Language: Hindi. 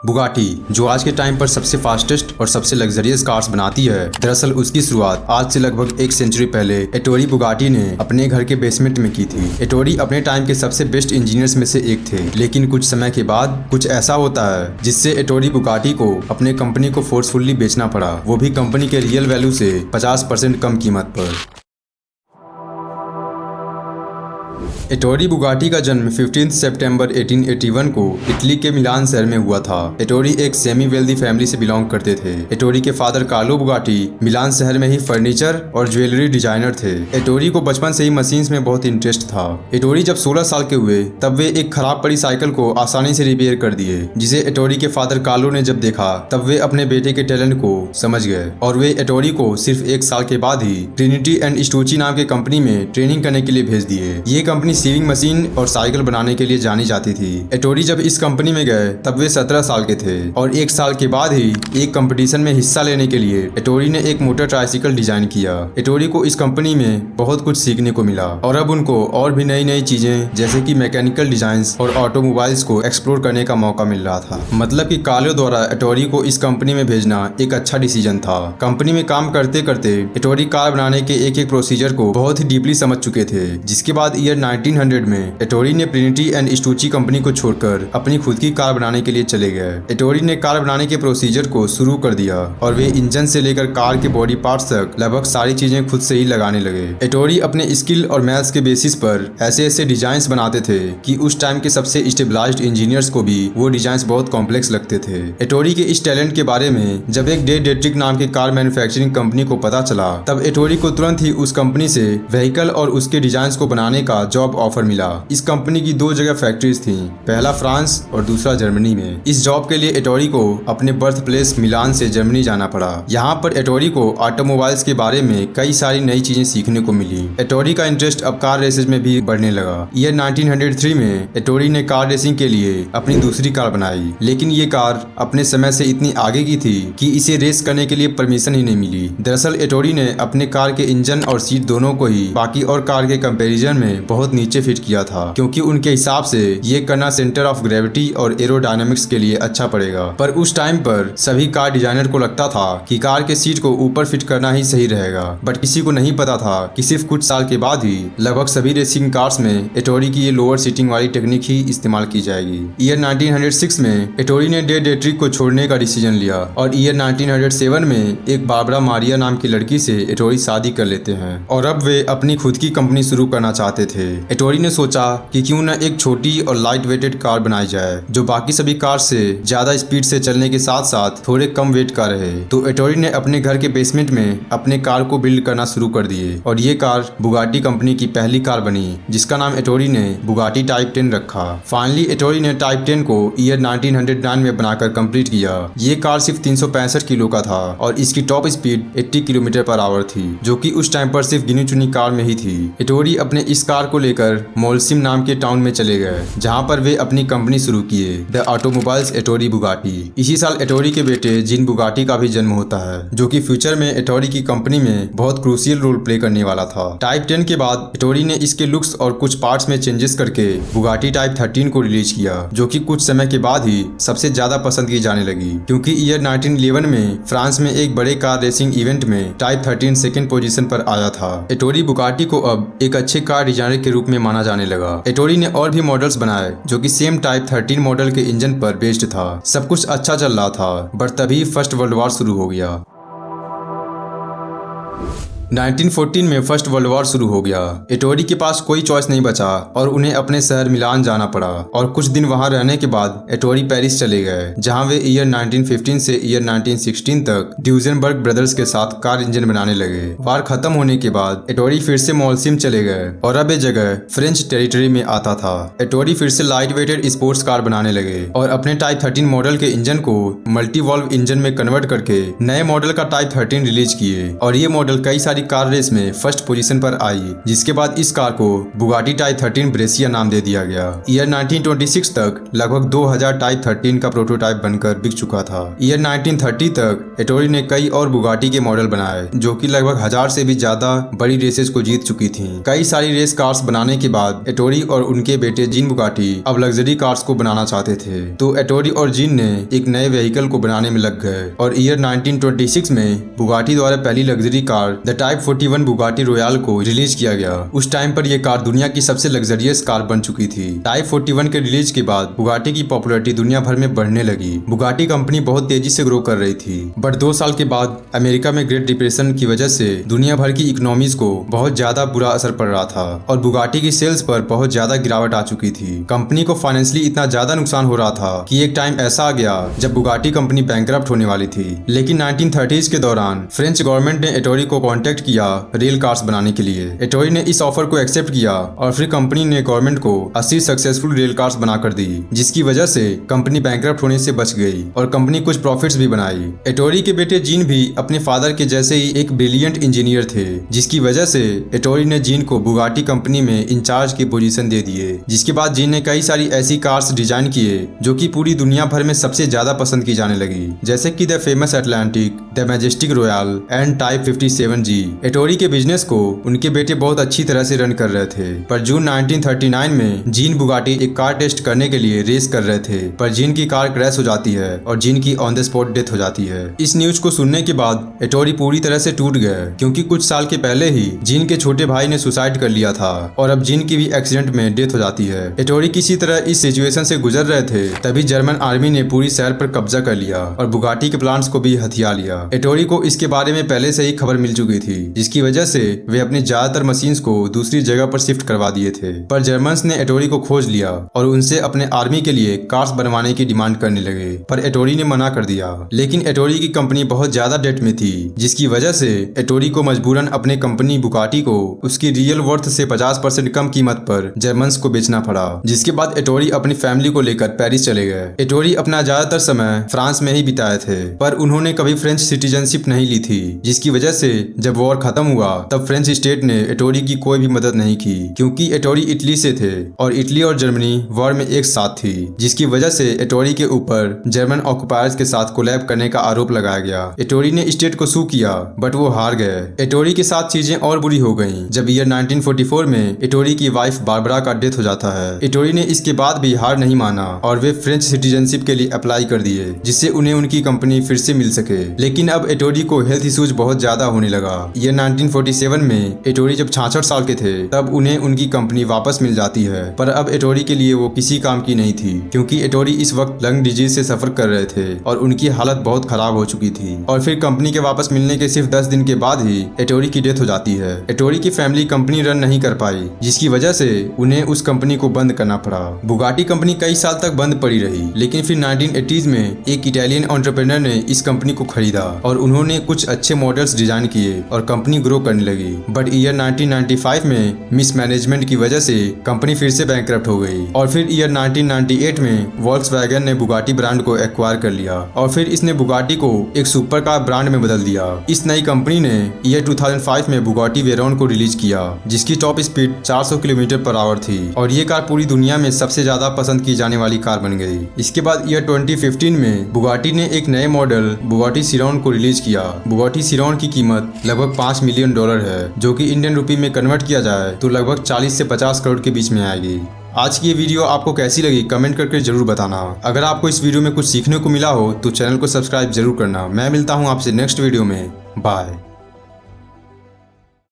बुगाटी जो आज के टाइम पर सबसे फास्टेस्ट और सबसे लग्जरियस कार्स बनाती है, दरअसल उसकी शुरुआत आज से लगभग एक सेंचुरी पहले एटोरी बुगाटी ने अपने घर के बेसमेंट में की थी। एटोरी अपने टाइम के सबसे बेस्ट इंजीनियर्स में से एक थे, लेकिन कुछ समय के बाद कुछ ऐसा होता है जिससे एटोरी बुगाटी को अपने कंपनी को फोर्सफुली बेचना पड़ा, वो भी कंपनी के रियल वैल्यू से 50% कम कीमत पर। एटोरी बुगाटी का जन्म 15 सितंबर 1881 को इटली के मिलान शहर में हुआ था। एटोरी एक सेमी वेल्दी फैमिली से बिलोंग करते थे। एटोरी के फादर कार्लो बुगाटी मिलान शहर में ही फर्नीचर और ज्वेलरी डिजाइनर थे। एटोरी को बचपन से ही मशीन्स में बहुत इंटरेस्ट था। एटोरी जब 16 साल के हुए तब वे एक खराब पड़ी साइकिल को आसानी से रिपेयर कर दिए, जिसे एटोरी के फादर कार्लो ने जब देखा तब वे अपने बेटे के टैलेंट को समझ गए और वे एटोरी को सिर्फ एक साल के बाद ही ट्रिनिटी एंड स्टूची नाम के कंपनी में ट्रेनिंग करने के लिए भेज दिए। ये कंपनी सीविंग मशीन और साइकिल बनाने के लिए जानी जाती थी। एटोरी जब इस कंपनी में गए तब वे 17 साल के थे और एक साल के बाद ही एक कंपटीशन में हिस्सा लेने के लिए एटोरी ने एक मोटर ट्राइसिकल डिजाइन किया। एटोरी को इस कंपनी में बहुत कुछ सीखने को मिला और अब उनको और भी नई नई चीजें जैसे कि मैकेनिकल डिजाइंस और ऑटोमोबाइल्स को एक्सप्लोर करने का मौका मिल रहा था। मतलब कि कार्लो द्वारा एटोरी को इस कंपनी में भेजना एक अच्छा डिसीजन था। कंपनी में काम करते करते एटोरी कार बनाने के एक प्रोसीजर को बहुत ही डीपली समझ चुके थे, जिसके बाद ईयर 1900 में एटोरी ने ट्रिनिटी एंड स्टूची कंपनी को छोड़कर अपनी खुद की कार बनाने के लिए चले गए। एटोरी ने कार बनाने के प्रोसीजर को शुरू कर दिया और वे इंजन से लेकर कार के बॉडी पार्ट्स तक लगभग सारी चीजें खुद से ही लगाने लगे। एटोरी अपने स्किल और मैथ्स के बेसिस पर ऐसे ऐसे डिजाइन्स बनाते थे कि उस टाइम के सबसे स्टेबलाइज्ड इंजीनियर्स को भी वो डिजाइन्स बहुत कॉम्प्लेक्स लगते थे। एटोरी के इस टैलेंट के बारे में जब एक डेट्रिक नाम के कार मैन्युफैक्चरिंग कंपनी को पता चला तब एटोरी को तुरंत ही उस कंपनी से व्हीकल और उसके डिजाइन्स को बनाने का जॉब ऑफर मिला। इस कंपनी की 2 जगह फैक्ट्रीज थी, पहला फ्रांस और दूसरा जर्मनी में। इस जॉब के लिए एटोरी को अपने बर्थ प्लेस मिलान से जर्मनी जाना पड़ा। यहाँ पर एटोरी को ऑटोमोबाइल्स के बारे में कई सारी नई चीजें सीखने को मिली। एटोरी का इंटरेस्ट अब कार रेसेज में भी बढ़ने लगा। ईयर 1903 में एटोरी ने कार रेसिंग के लिए अपनी दूसरी कार बनाई, लेकिन ये कार अपने समय से इतनी आगे की थी कि इसे रेस करने के लिए परमिशन ही नहीं मिली। दरअसल एटोरी ने अपने कार के इंजन और सीट दोनों को ही बाकी और कार के कंपैरिजन में बहुत नीचे फिट किया था, क्योंकि उनके हिसाब से ये करना सेंटर ऑफ ग्रेविटी और एरोडायनामिक्स के लिए अच्छा पड़ेगा। पर उस टाइम पर सभी कार डिजाइनर को लगता था कि कार के सीट को ऊपर फिट करना ही सही रहेगा, बट किसी को नहीं पता था कि सिर्फ कुछ साल के बाद ही लगभग सभी रेसिंग कार्स में एटोरी की ये लोअर सीटिंग वाली टेक्निक ही इस्तेमाल की जाएगी। ईयर 1906 में एटोरी ने डेट्रिक को छोड़ने का डिसीजन लिया और ईयर 1907 में एक बारबरा मारिया नाम की लड़की से एटोरी शादी कर लेते हैं और अब वे अपनी खुद की कंपनी शुरू करना चाहते थे। एटोरी ने सोचा कि क्यों न एक छोटी और लाइट वेटेड कार बनाई जाए जो बाकी सभी कार से ज्यादा स्पीड से चलने के साथ साथ थोड़े कम वेट का रहे। तो एटोरी ने अपने घर के बेसमेंट में अपने कार को बिल्ड करना शुरू कर दिए और ये कार बुगाटी कंपनी की पहली कार बनी, जिसका नाम एटोरी ने बुगाटी टाइप 10 रखा। फाइनली एटोरी ने टाइप 10 को ईयर 1909 में बनाकर कंप्लीट किया। ये कार सिर्फ 365 किलो का था और इसकी top speed 80 kilometre per hour थी, जो कि उस टाइम पर सिर्फ गिनी चुनी कार में ही थी। एटोरी अपने इस कार को लेकर मोल्सिम नाम के टाउन में चले गए, जहां पर वे अपनी कंपनी शुरू किए, द ऑटोमोबाइल्स एटोरी बुगाटी। इसी साल एटोरी के बेटे जीन बुगाटी का भी जन्म होता है, जो कि फ्यूचर में एटोरी की कंपनी में बहुत क्रूशियल रोल प्ले करने वाला था। टाइप 10 के बाद एटोरी ने इसके लुक्स और कुछ पार्ट्स में चेंजेस करके बुगाटी टाइप 13 को रिलीज किया, जो कि कुछ समय के बाद ही सबसे ज्यादा पसंद की जाने लगी, क्योंकि ईयर 1911 में फ्रांस में एक बड़े कार रेसिंग इवेंट में टाइप 13 सेकंड पोजीशन पर आया था। एटोरी बुगाटी को अब एक अच्छे कार डिजाइनर के रूप में माना जाने लगा। एटोरी ने और भी मॉडल्स बनाए जो कि सेम टाइप 13 मॉडल के इंजन पर बेस्ड था। सब कुछ अच्छा चल रहा था, बट तभी फर्स्ट वर्ल्ड वॉर शुरू हो गया। 1914 में फर्स्ट वर्ल्ड वॉर शुरू हो गया। एटोरी के पास कोई चॉइस नहीं बचा और उन्हें अपने शहर मिलान जाना पड़ा और कुछ दिन वहां रहने के बाद एटोरी पेरिस चले गए, जहां वे ईयर 1915 से ईयर 1916 तक ड्यूजेनबर्ग ब्रदर्स के साथ कार इंजन बनाने लगे। वार खत्म होने के बाद एटोरी फिर से मोल्सिम चले गए और अब ये जगह फ्रेंच टेरिटरी में आता था। एटोरी फिर से लाइट वेटेड स्पोर्ट्स कार बनाने लगे और अपने टाइप 13 मॉडल के इंजन को मल्टी वॉल्व इंजन में कन्वर्ट करके नए मॉडल का टाइप 13 रिलीज किए और ये मॉडल कई सारी वाली कार रेस में फर्स्ट पोजीशन पर आई, जिसके बाद इस कार को बुगाटी टाइप 13 ब्रेसिया नाम दे दिया गया। ईयर 1926 तक लगभग 2000 टाइप 13 का प्रोटोटाइप बनकर बिक चुका था। ईयर 1930 तक एटोरी ने कई और बुगाटी के मॉडल बनाए जो कि लगभग 1000 से भी ज्यादा बड़ी रेसेस को जीत चुकी थी। कई सारी रेस कार्स बनाने के बाद एटोरी और उनके बेटे जीन बुगाटी अब लग्जरी कार्स को बनाना चाहते थे, तो एटोरी और जीन ने एक नए व्हीकल को बनाने में लग गए और ईयर 1926 में बुगाटी द्वारा पहली luxury car the type 41 Bugatti royal को रिलीज किया गया। उस टाइम पर यह कार दुनिया की सबसे लग्जरियस कार बन चुकी थी। टाइप 41 के रिलीज के बाद बुगाटी की पॉपुलैरिटी दुनिया भर में बढ़ने लगी। बुगाटी कंपनी बहुत तेजी से ग्रो कर रही थी, बट 2 साल के बाद अमेरिका में ग्रेट डिप्रेशन की वजह से दुनिया भर की इकोनॉमीज को बहुत ज्यादा बुरा असर पड़ रहा था और बुगाटी की सेल्स पर बहुत ज्यादा गिरावट आ चुकी थी। कंपनी को फाइनेंशियली इतना ज्यादा नुकसान हो रहा था कि एक टाइम ऐसा आ गया जब बुगाटी कंपनी बैंकरप्ट होने वाली थी। लेकिन 1930s के दौरान फ्रेंच गवर्नमेंट ने एटोरी को कांटेक्ट किया रेल कार्स बनाने के लिए। एटोरी ने इस ऑफर को एक्सेप्ट किया और फिर कंपनी ने गवर्नमेंट को 80 सक्सेसफुल रेल कार्स बनाकर दी, जिसकी वजह से कंपनी बैंकरप्ट होने से बच गई और कंपनी कुछ प्रॉफिट्स भी बनाई। एटोरी के बेटे जीन भी अपने फादर के जैसे ही एक ब्रिलियंट इंजीनियर थे, जिसकी वजह से एटोरी ने जीन को बुगाटी कंपनी में इंचार्ज की पोजीशन दे दिए। जिसके बाद जीन ने कई सारी ऐसी कार्स डिजाइन किए जो कि पूरी दुनिया भर में सबसे ज्यादा पसंद की जाने लगी, जैसे कि the famous Atlantic, the majestic royal and type 57G। एटोरी के बिजनेस को उनके बेटे बहुत अच्छी तरह से रन कर रहे थे, पर जून 1939 में जीन बुगाटी एक कार टेस्ट करने के लिए रेस कर रहे थे, पर जीन की कार क्रैश हो जाती है और जीन की ऑन द स्पॉट डेथ हो जाती है। इस न्यूज को सुनने के बाद एटोरी पूरी तरह से टूट गए, क्योंकि कुछ साल के पहले ही जीन के छोटे भाई ने सुसाइड कर लिया था और अब जीन की भी एक्सीडेंट में डेथ हो जाती है। एटोरी किसी तरह इस सिचुएशन से गुजर रहे थे, तभी जर्मन आर्मी ने पूरी शहर पर कब्जा कर लिया और बुगाटी के प्लांट्स को भी हथिया लिया। एटोरी को इसके बारे में पहले से ही खबर मिल चुकी थी, जिसकी वजह से वे अपने ज्यादातर मशीन्स को दूसरी जगह पर शिफ्ट करवा दिए थे। पर जर्मन्स ने एटोरी को खोज लिया और उनसे अपने आर्मी के लिए कार्स बनवाने की डिमांड करने लगे, पर एटोरी ने मना कर दिया। लेकिन एटोरी की कंपनी बहुत ज्यादा डेट में थी, जिसकी वजह से एटोरी को मजबूरन अपने कंपनी बुगाटी को उसकी रियल वर्थ से 50% कम कीमत पर जर्मन्स को बेचना पड़ा। जिसके बाद एटोरी अपनी फैमिली को लेकर पेरिस चले गए। एटोरी अपना ज्यादातर समय फ्रांस में ही बिताए थे, पर उन्होंने कभी फ्रेंच सिटीजनशिप नहीं ली थी, जिसकी वजह से जब वॉर खत्म हुआ तब फ्रेंच स्टेट ने एटोरी की कोई भी मदद नहीं की, क्योंकि एटोरी इटली से थे और इटली और जर्मनी वॉर में एक साथ थी, जिसकी वजह से एटोरी के ऊपर जर्मन ऑक्युपायर्स के साथ कोलैब करने का आरोप लगाया गया। एटोरी ने स्टेट को सू किया, बट वो हार गए। एटोरी के साथ चीजें और बुरी हो गईं जब ईयर 1944 में एटोरी की वाइफ बारबरा का डेथ हो जाता है। एटोरी ने इसके बाद भी हार नहीं माना और वे फ्रेंच सिटीजनशिप के लिए अप्लाई कर दिए, जिससे उन्हें उनकी कंपनी फिर से मिल सके। लेकिन अब एटोरी को हेल्थ इश्यूज बहुत ज्यादा होने लगा। ईयर 1947 में एटोरी जब 66 साल के थे तब उन्हें उनकी कंपनी वापस मिल जाती है, पर अब एटोरी के लिए वो किसी काम की नहीं थी, क्योंकि एटोरी इस वक्त लंग डिजीज से सफर कर रहे थे और उनकी हालत बहुत खराब हो चुकी थी। और फिर कंपनी के वापस मिलने के सिर्फ 10 दिन के बाद ही एटोरी की डेथ हो जाती है। एटोरी की फैमिली कंपनी रन नहीं कर पाई, जिसकी वजह से उन्हें उस कंपनी को बंद करना पड़ा। बुगाटी कंपनी कई साल तक बंद पड़ी रही, लेकिन फिर 1980s में एक इटालियन एंटरप्रेन्योर ने इस कंपनी को खरीदा और उन्होंने कुछ अच्छे मॉडल्स डिजाइन किए और कंपनी ग्रो करने लगी। बट ईयर 1995 में मिसमैनेजमेंट की वजह से कंपनी फिर से बैंकरप्ट हो गई और फिर ईयर 1998 में वॉल्क्सवैगन ने बुगाटी ब्रांड को एक्वायर कर लिया और फिर इसने बुगाटी को एक सुपर कार ब्रांड में बदल दिया। इस नई कंपनी ने ईयर 2005 में बुगाटी वेरॉन को रिलीज किया, जिसकी top speed 400 kilometre per hour थी और ये कार पूरी दुनिया में सबसे ज्यादा पसंद की जाने वाली कार बन गई। इसके बाद ईयर 2015 में बुगाटी ने एक नए मॉडल बुगाटी सिरॉन को रिलीज किया। बुगाटी सिरॉन की कीमत लगभग $5 मिलियन है, जो कि इंडियन रुपी में कन्वर्ट किया जाए तो लगभग 40 से 50 करोड़ के बीच में आएगी। आज की ये वीडियो आपको कैसी लगी कमेंट करके जरूर बताना। अगर आपको इस वीडियो में कुछ सीखने को मिला हो तो चैनल को सब्सक्राइब जरूर करना। मैं मिलता हूँ आपसे नेक्स्ट वीडियो में। बाय।